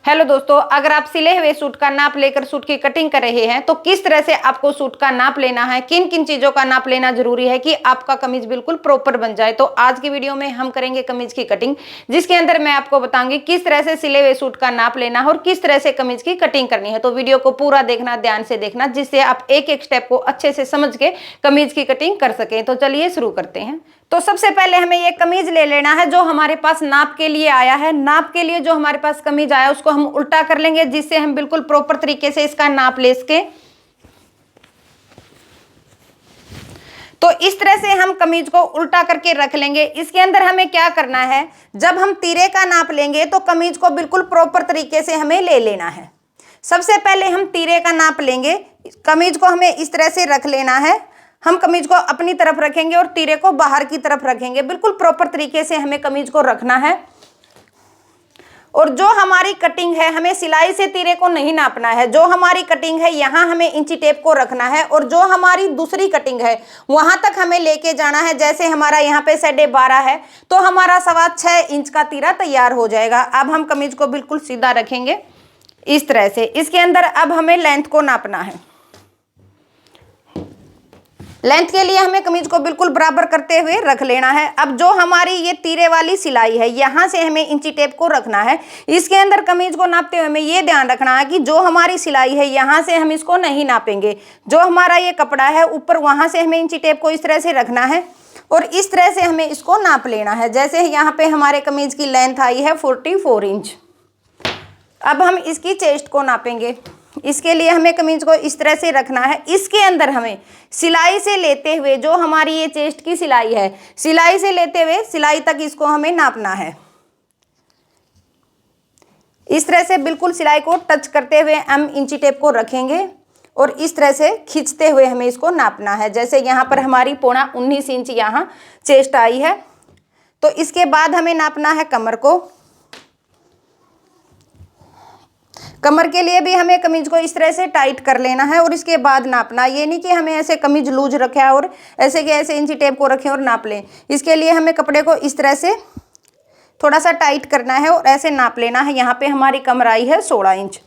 Hello दोस्तों, अगर आप सिले हुए सूट का नाप लेकर सूट की कटिंग कर रहे हैं तो किस तरह से आपको सूट का नाप लेना है, किन किन चीजों का नाप लेना जरूरी है कि आपका कमीज बिल्कुल प्रॉपर बन जाए। तो आज की वीडियो में हम करेंगे कमीज की कटिंग, जिसके अंदर मैं आपको बताऊंगी किस तरह से सिले हुए सूट का नाप लेना है और किस तरह से कमीज की कटिंग करनी है। तो वीडियो को पूरा देखना, ध्यान से देखना, जिससे आप एक एक स्टेप को अच्छे से समझ के कमीज की कटिंग कर सकें। तो चलिए शुरू करते हैं। तो सबसे पहले हमें ये कमीज ले लेना है जो हमारे पास नाप के लिए आया है। नाप के लिए जो हमारे पास कमीज आया उसको हम उल्टा कर लेंगे, जिससे हम बिल्कुल प्रॉपर तरीके से इसका नाप ले सके। तो इस तरह से हम कमीज को उल्टा करके रख लेंगे। इसके अंदर हमें क्या करना है, जब हम तीरे का नाप लेंगे तो कमीज को बिल्कुल प्रॉपर तरीके से हमें ले लेना है। सबसे पहले हम तीरे का नाप लेंगे। कमीज को हमें इस तरह से रख लेना है। हम कमीज को अपनी तरफ रखेंगे और तीरे को बाहर की तरफ रखेंगे। बिल्कुल प्रॉपर तरीके से हमें कमीज को रखना है। और जो हमारी कटिंग है, हमें सिलाई से तीरे को नहीं नापना है। जो हमारी कटिंग है यहाँ हमें इंची टेप को रखना है और जो हमारी दूसरी कटिंग है वहां तक हमें लेके जाना है। जैसे हमारा यहाँ पे 12.5 है तो हमारा 6.25 इंच का तीरा तैयार हो जाएगा। अब हम कमीज को बिल्कुल सीधा रखेंगे इस तरह से। इसके अंदर अब हमें लेंथ को नापना है। लेंथ के लिए हमें कमीज को बिल्कुल बराबर करते हुए रख लेना है। अब जो हमारी ये तीरे वाली सिलाई है, यहाँ से हमें इंची टेप को रखना है। इसके अंदर कमीज को नापते हुए हमें ये ध्यान रखना है कि जो हमारी सिलाई है यहाँ से हम इसको नहीं नापेंगे। जो हमारा ये कपड़ा है ऊपर, वहाँ से हमें इंची टेप को इस तरह से रखना है और इस तरह से हमें इसको नाप लेना है। जैसे यहाँ पे हमारे कमीज की लेंथ आई है 44 इंच। अब हम इसकी चेस्ट को नापेंगे। इसके लिए हमें कमीज को इस तरह से रखना है। इसके अंदर हमें सिलाई से लेते हुए, जो हमारी ये चेस्ट की सिलाई है, सिलाई से लेते हुए सिलाई तक इसको हमें नापना है। इस तरह से बिल्कुल सिलाई को टच करते हुए हम इंची टेप को रखेंगे और इस तरह से खींचते हुए हमें इसको नापना है। जैसे यहाँ पर हमारी 19.25 इंच यहाँ चेस्ट आई है। तो इसके बाद हमें नापना है कमर को। कमर के लिए भी हमें कमीज को इस तरह से टाइट कर लेना है और इसके बाद नापना। ये नहीं कि हमें ऐसे कमीज लूज रखा है और ऐसे के ऐसे इंची टेप को रखें और नाप लें। इसके लिए हमें कपड़े को इस तरह से थोड़ा सा टाइट करना है और ऐसे नाप लेना है। यहाँ पे हमारी कमर आई है 16 इंच।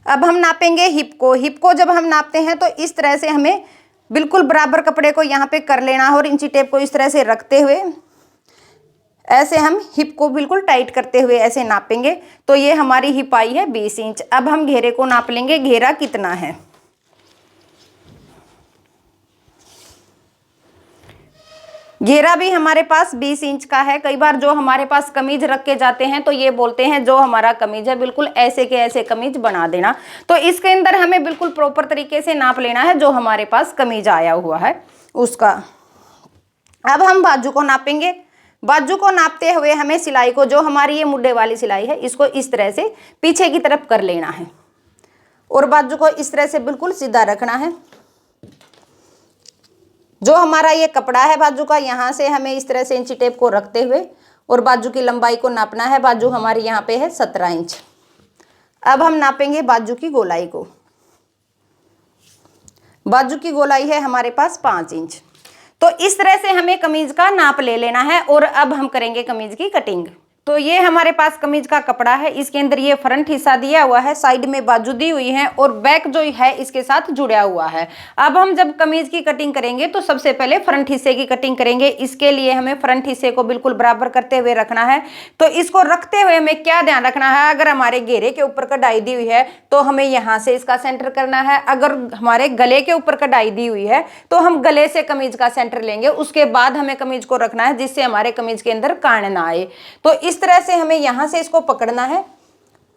अब हम नापेंगे हिप को। हिप को जब हम नापते हैं तो इस तरह से हमें बिल्कुल बराबर कपड़े को यहाँ पे कर लेना है और इंची टेप को इस तरह से रखते हुए ऐसे हम हिप को बिल्कुल टाइट करते हुए ऐसे नापेंगे। तो ये हमारी हिप आई है 20 इंच। अब हम घेरे को नाप लेंगे। घेरा कितना है, घेरा भी हमारे पास 20 इंच का है। कई बार जो हमारे पास कमीज रख के जाते हैं तो ये बोलते हैं जो हमारा कमीज है बिल्कुल ऐसे के ऐसे कमीज बना देना। तो इसके अंदर हमें बिल्कुल प्रॉपर तरीके से नाप लेना है जो हमारे पास कमीज आया हुआ है उसका। अब हम बाजू को नापेंगे। बाजू को नापते हुए हमें सिलाई को, जो हमारी ये मुड्ढे वाली सिलाई है, इसको इस तरह से पीछे की तरफ कर लेना है और बाजू को इस तरह से बिल्कुल सीधा रखना है। जो हमारा ये कपड़ा है बाजू का, यहाँ से हमें इस तरह से इंची टेप को रखते हुए और बाजू की लंबाई को नापना है। बाजू हमारी यहाँ पे है 17 इंच। अब हम नापेंगे बाजू की गोलाई को। बाजू की गोलाई है हमारे पास 5 इंच। तो इस तरह से हमें कमीज का नाप ले लेना है और अब हम करेंगे कमीज की कटिंग। तो ये हमारे पास कमीज का कपड़ा है। इसके अंदर ये फ्रंट हिस्सा दिया हुआ है, साइड में बाजू दी हुई है और बैक जो है इसके साथ जुड़ा हुआ है। अब हम जब कमीज की कटिंग करेंगे तो सबसे पहले फ्रंट हिस्से की कटिंग करेंगे। इसके लिए हमें फ्रंट हिस्से को बिल्कुल बराबर करते हुए रखना है। तो इसको रखते हुए हमें क्या ध्यान रखना है, अगर हमारे घेरे के ऊपर कढ़ाई दी हुई है तो हमें यहाँ से इसका सेंटर करना है। अगर हमारे गले के ऊपर कढ़ाई दी हुई है तो हम गले से कमीज का सेंटर लेंगे। उसके बाद हमें कमीज को रखना है जिससे हमारे कमीज के अंदर कान ना आए। तो इस तरह से हमें यहां से इसको पकड़ना है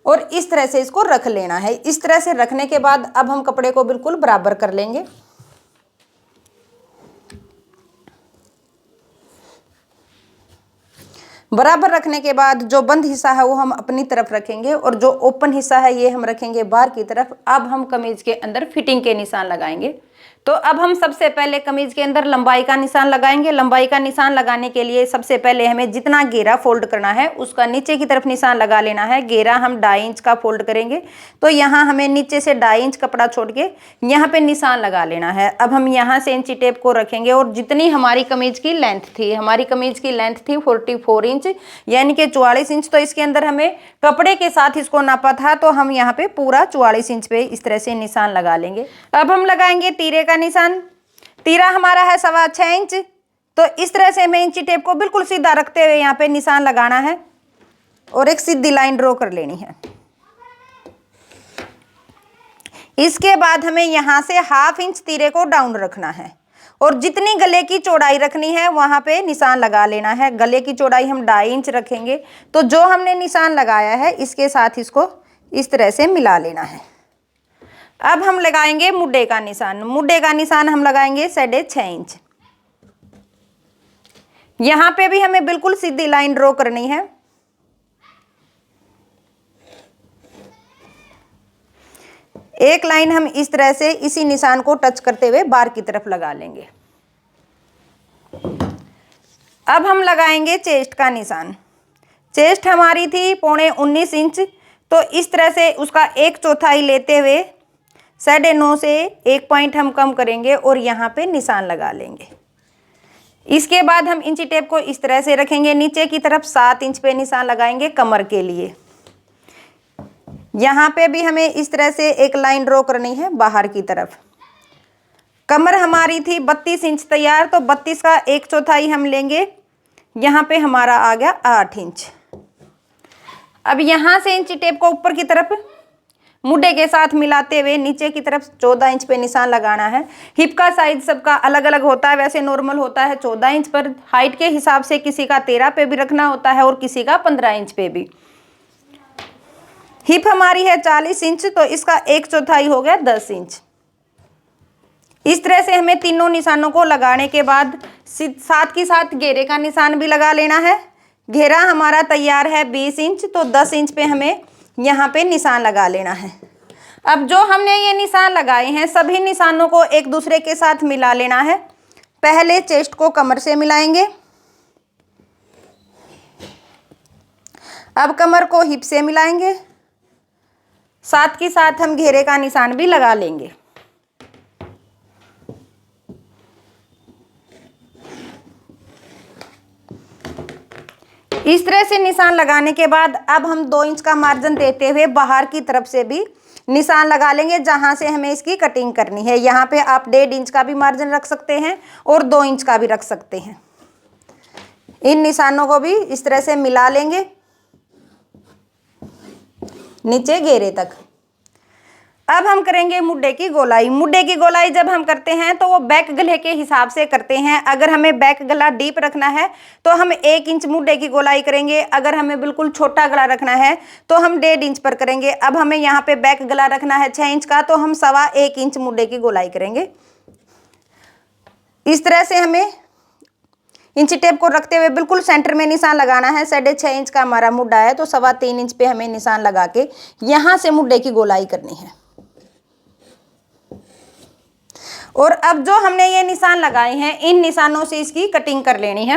और इस तरह से इसको रख लेना है। इस तरह से रखने के बाद अब हम कपड़े को बिल्कुल बराबर कर लेंगे। बराबर रखने के बाद जो बंद हिस्सा है वो हम अपनी तरफ रखेंगे और जो ओपन हिस्सा है ये हम रखेंगे बाहर की तरफ। अब हम कमीज के अंदर फिटिंग के निशान लगाएंगे। तो अब हम सबसे पहले कमीज के अंदर लंबाई का निशान लगाएंगे। लंबाई का निशान लगाने के लिए सबसे पहले हमें जितना घेरा फोल्ड करना है उसका नीचे की तरफ निशान लगा लेना है। घेरा हम 2.5 इंच का फोल्ड करेंगे, तो यहाँ हमें नीचे से 2.5 इंच कपड़ा छोड़ के यहाँ पे निशान लगा लेना है। अब हम यहाँ से इंची टेप को रखेंगे और जितनी हमारी कमीज की लेंथ थी, हमारी कमीज की लेंथ थी 44 इंच यानी कि 44 इंच। तो इसके अंदर हमें कपड़े के साथ इसको नापा था, तो हम यहाँ पे पूरा 44 इंच पे इस तरह से निशान लगा लेंगे। अब हम लगाएंगे तीरे का निशान। तीरा हमारा है 6.25 इंच, तो इस तरह से हमें इंची टेप को बिल्कुल सीधा रखते हुए यहाँ पे निशान लगाना है और एक सीधी लाइन ड्रॉ कर लेनी है। इसके बाद हमें यहाँ से 1/2 इंच तीरे को डाउन रखना है और जितनी गले की चौड़ाई रखनी है वहाँ पे निशान लगा लेना है। गले की चौड़ाई हम 2.5 इंच रखेंगे, तो जो हमने निशान लगाया है इसके साथ इसको इस तरह से मिला लेना है। अब हम लगाएंगे मुड्ढे का निशान। मुड्ढे का निशान हम लगाएंगे 6.5 इंच। यहाँ पे भी हमें बिल्कुल सीधी लाइन ड्रॉ करनी है। एक लाइन हम इस तरह से इसी निशान को टच करते हुए बाहर की तरफ लगा लेंगे। अब हम लगाएंगे चेस्ट का निशान। चेस्ट हमारी थी 19.25 इंच, तो इस तरह से उसका 1/4 लेते हुए 9.5 से 1 पॉइंट हम कम करेंगे और यहाँ पे निशान लगा लेंगे। इसके बाद हम इंची टेप को इस तरह से रखेंगे, नीचे की तरफ 7 इंच पे निशान लगाएंगे कमर के लिए। यहाँ पे भी हमें इस तरह से एक लाइन ड्रॉ करनी है बाहर की तरफ। कमर हमारी थी 32 इंच तैयार, तो 32 का 1/4 हम लेंगे, यहाँ पे हमारा आ गया 8 इंच। अब यहाँ से इंची टेप को ऊपर की तरफ मुड्ढे के साथ मिलाते हुए नीचे की तरफ 14 इंच पे निशान लगाना है। हिप का साइज सबका अलग अलग होता है, वैसे नॉर्मल होता है 14 इंच पर। हाइट के हिसाब से किसी का 13 पे भी रखना होता है और किसी का 15 इंच पे भी। हिप हमारी है 40 इंच, तो इसका 1/4 हो गया 10 इंच। इस तरह से हमें तीनों निशानों को लगाने के बाद साथ ही साथ घेरे का निशान भी लगा लेना है। घेरा हमारा तैयार है 20 इंच, तो 10 इंच पे हमें यहाँ पे निशान लगा लेना है। अब जो हमने ये निशान लगाए हैं सभी निशानों को एक दूसरे के साथ मिला लेना है। पहले चेस्ट को कमर से मिलाएंगे, अब कमर को हिप से मिलाएंगे, साथ ही साथ हम घेरे का निशान भी लगा लेंगे। इस तरह से निशान लगाने के बाद अब हम 2 इंच का मार्जिन देते हुए बाहर की तरफ से भी निशान लगा लेंगे जहां से हमें इसकी कटिंग करनी है। यहाँ पे आप 1.5 इंच का भी मार्जिन रख सकते हैं और 2 इंच का भी रख सकते हैं। इन निशानों को भी इस तरह से मिला लेंगे नीचे घेरे तक। अब हम करेंगे मुड्ढे की गोलाई। मुड्ढे की गोलाई जब हम करते हैं तो वो बैक गले के हिसाब से करते हैं। अगर हमें बैक गला डीप रखना है तो हम 1 इंच मुड्ढे की गोलाई करेंगे। अगर हमें बिल्कुल छोटा गला रखना है तो हम 1.5 इंच पर करेंगे। अब हमें यहाँ पे बैक गला रखना है 6 इंच का, तो हम 1.25 इंच मुड्ढे की गोलाई करेंगे। इस तरह से हमें इंची टेप को रखते हुए बिल्कुल सेंटर में निशान लगाना है। 6.5 इंच का हमारा मुड्ढा है, तो 3.25 इंच पे हमें निशान लगा के यहाँ से मुड्ढे की गोलाई करनी है। और अब जो हमने ये निशान लगाए हैं इन निशानों से इसकी कटिंग कर लेनी है।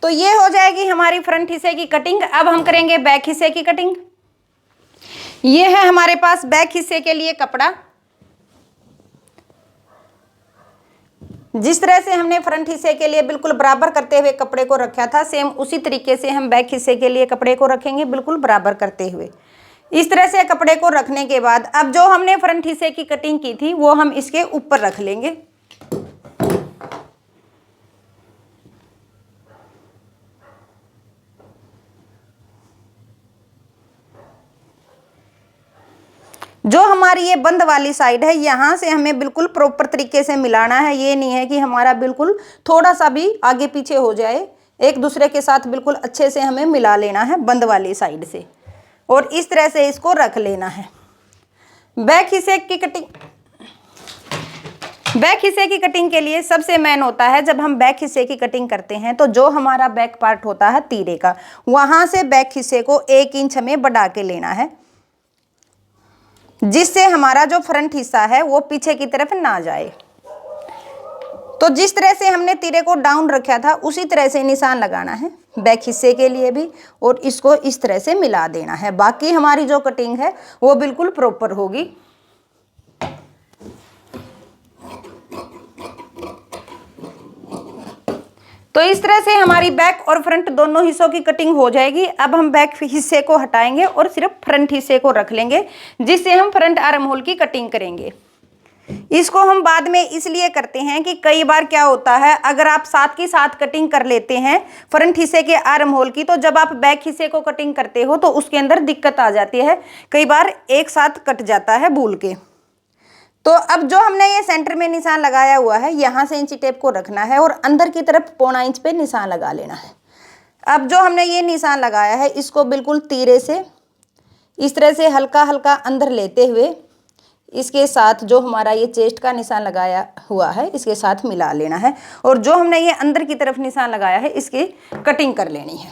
तो ये हो जाएगी हमारी फ्रंट हिस्से की कटिंग। अब हम करेंगे बैक हिस्से की कटिंग। ये है हमारे पास बैक हिस्से के लिए कपड़ा। जिस तरह से हमने फ्रंट हिस्से के लिए बिल्कुल बराबर करते हुए कपड़े को रखा था, सेम उसी तरीके से हम बैक हिस्से के लिए कपड़े को रखेंगे बिल्कुल बराबर करते हुए। इस तरह से कपड़े को रखने के बाद अब जो हमने फ्रंट हिस्से की कटिंग की थी वो हम इसके ऊपर रख लेंगे। जो हमारी ये बंद वाली साइड है यहाँ से हमें बिल्कुल प्रॉपर तरीके से मिलाना है। ये नहीं है कि हमारा बिल्कुल थोड़ा सा भी आगे पीछे हो जाए। एक दूसरे के साथ बिल्कुल अच्छे से हमें मिला लेना है बंद वाली साइड से, और इस तरह से इसको रख लेना है। बैक हिस्से की कटिंग के लिए सबसे मेन होता है जब हम बैक हिस्से की कटिंग करते हैं तो जो हमारा बैक पार्ट होता है तीरे का, वहां से बैक हिस्से को 1 इंच हमें बढ़ा के लेना है। जिससे हमारा जो फ्रंट हिस्सा है वो पीछे की तरफ ना जाए। तो जिस तरह से हमने तिरे को डाउन रखा था उसी तरह से निशान लगाना है बैक हिस्से के लिए भी, और इसको इस तरह से मिला देना है। बाकी हमारी जो कटिंग है वो बिल्कुल प्रॉपर होगी। तो इस तरह से हमारी बैक और फ्रंट दोनों हिस्सों की कटिंग हो जाएगी। अब हम बैक हिस्से को हटाएंगे और सिर्फ फ्रंट हिस्से को रख लेंगे, जिससे हम फ्रंट आर्म होल की कटिंग करेंगे। इसको हम बाद में इसलिए करते हैं कि कई बार क्या होता है, अगर आप साथ की साथ कटिंग कर लेते हैं फ्रंट हिस्से के आर्म होल की, तो जब आप बैक हिस्से को कटिंग करते हो तो उसके अंदर दिक्कत आ जाती है, कई बार एक साथ कट जाता है भूल के। तो अब जो हमने ये सेंटर में निशान लगाया हुआ है, यहाँ से इंची टेप को रखना है और अंदर की तरफ 0.25 इंच पे निशान लगा लेना है। अब जो हमने ये निशान लगाया है इसको बिल्कुल तीरे से इस तरह से हल्का हल्का अंदर लेते हुए इसके साथ जो हमारा ये चेस्ट का निशान लगाया हुआ है इसके साथ मिला लेना है, और जो हमने ये अंदर की तरफ निशान लगाया है इसकी कटिंग कर लेनी है।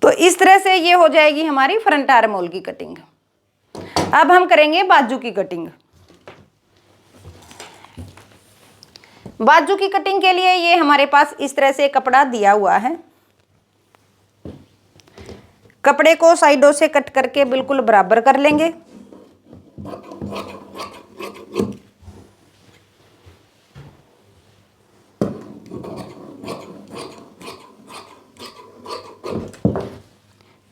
तो इस तरह से ये हो जाएगी हमारी फ्रंट आर्म होल की कटिंग। अब हम करेंगे बाजू की कटिंग। बाजू की कटिंग के लिए ये हमारे पास इस तरह से कपड़ा दिया हुआ है। कपड़े को साइडों से कट करके बिल्कुल बराबर कर लेंगे।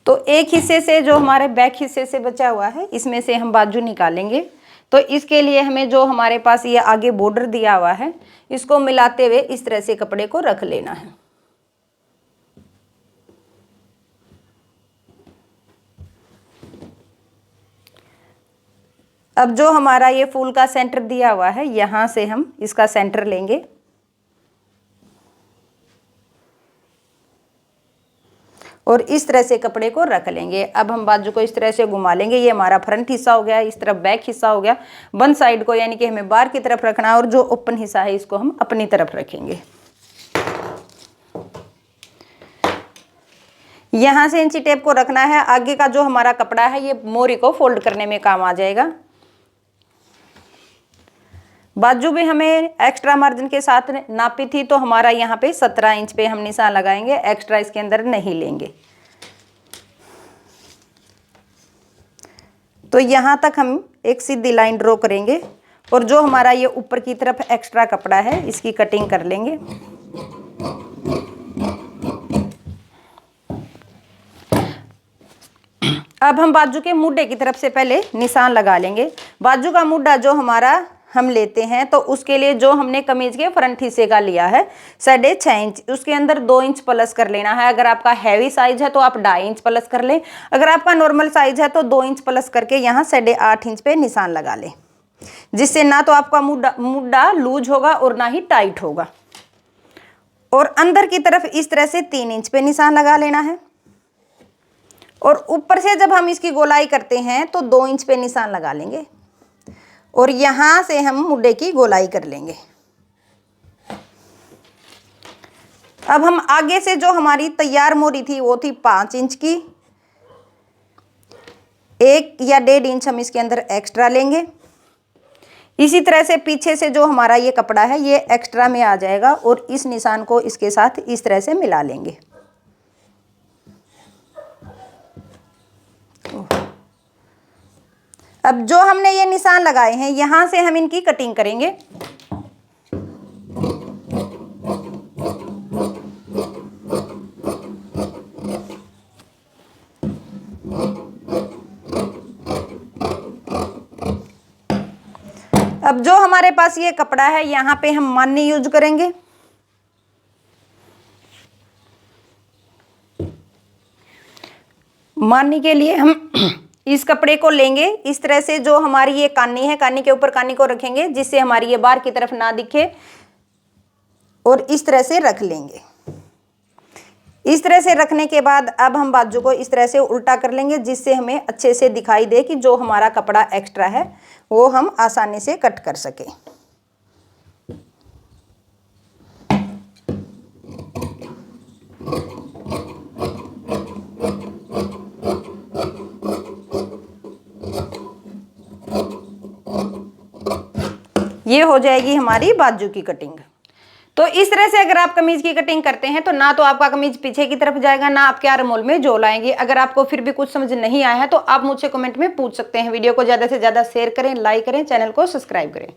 तो एक हिस्से से जो हमारे बैक हिस्से से बचा हुआ है इसमें से हम बाजू निकालेंगे। तो इसके लिए हमें जो हमारे पास ये आगे बॉर्डर दिया हुआ है इसको मिलाते हुए इस तरह से कपड़े को रख लेना है। अब जो हमारा ये फूल का सेंटर दिया हुआ है यहाँ से हम इसका सेंटर लेंगे और इस तरह से कपड़े को रख लेंगे। अब हम बाजू को इस तरह से घुमा लेंगे। ये हमारा फ्रंट हिस्सा हो गया, इस तरफ बैक हिस्सा हो गया। वन साइड को यानी कि हमें बाहर की तरफ रखना है और जो ओपन हिस्सा है इसको हम अपनी तरफ रखेंगे। यहाँ से इंची टेप को रखना है। आगे का जो हमारा कपड़ा है ये मोरी को फोल्ड करने में काम आ जाएगा। बाजू भी हमें एक्स्ट्रा मार्जिन के साथ नापी थी, तो हमारा यहाँ पे 17 इंच पे हम निशान लगाएंगे, एक्स्ट्रा इसके अंदर नहीं लेंगे। तो यहाँ तक हम एक सीधी लाइन ड्रॉ करेंगे और जो हमारा ये ऊपर की तरफ एक्स्ट्रा कपड़ा है इसकी कटिंग कर लेंगे। अब हम बाजू के मुड्ढे की तरफ से पहले निशान लगा लेंगे। बाजू का मुड्ढा जो हमारा हम लेते हैं तो उसके लिए जो हमने कमीज के फ्रंट हिस्से का लिया है 6.5 इंच, उसके अंदर 2 इंच प्लस कर लेना है। अगर आपका हैवी साइज है तो आप 2.5 इंच प्लस कर लें, अगर आपका नॉर्मल साइज है तो 2 इंच प्लस करके यहाँ 8.5 इंच पे निशान लगा लें, जिससे ना तो आपका मुड्ढा लूज होगा और ना ही टाइट होगा। और अंदर की तरफ इस तरह से 3 इंच पे निशान लगा लेना है और ऊपर से जब हम इसकी गोलाई करते हैं तो 2 इंच पे निशान लगा लेंगे और यहाँ से हम मुड्ढे की गोलाई कर लेंगे। अब हम आगे से जो हमारी तैयार मोरी थी वो थी 5 इंच की, 1 या 1.5 इंच हम इसके अंदर एक्स्ट्रा लेंगे। इसी तरह से पीछे से जो हमारा ये कपड़ा है ये एक्स्ट्रा में आ जाएगा और इस निशान को इसके साथ इस तरह से मिला लेंगे। अब जो हमने ये निशान लगाए हैं यहाँ से हम इनकी कटिंग करेंगे। अब जो हमारे पास ये कपड़ा है यहाँ पे हम मानी यूज करेंगे। मानी के लिए हम इस कपड़े को लेंगे, इस तरह से जो हमारी ये कानी है कानी के ऊपर कानी को रखेंगे जिससे हमारी ये बाहर की तरफ ना दिखे और इस तरह से रख लेंगे। इस तरह से रखने के बाद अब हम बाजू को इस तरह से उल्टा कर लेंगे जिससे हमें अच्छे से दिखाई दे कि जो हमारा कपड़ा एक्स्ट्रा है वो हम आसानी से कट कर सकें। ये हो जाएगी हमारी बाजू की कटिंग। तो इस तरह से अगर आप कमीज की कटिंग करते हैं तो ना तो आपका कमीज पीछे की तरफ जाएगा, ना आपके आर्मोल में जोल आएंगे। अगर आपको फिर भी कुछ समझ नहीं आया है तो आप मुझसे कमेंट में पूछ सकते हैं। वीडियो को ज़्यादा से ज़्यादा शेयर करें, लाइक करें, चैनल को सब्सक्राइब करें।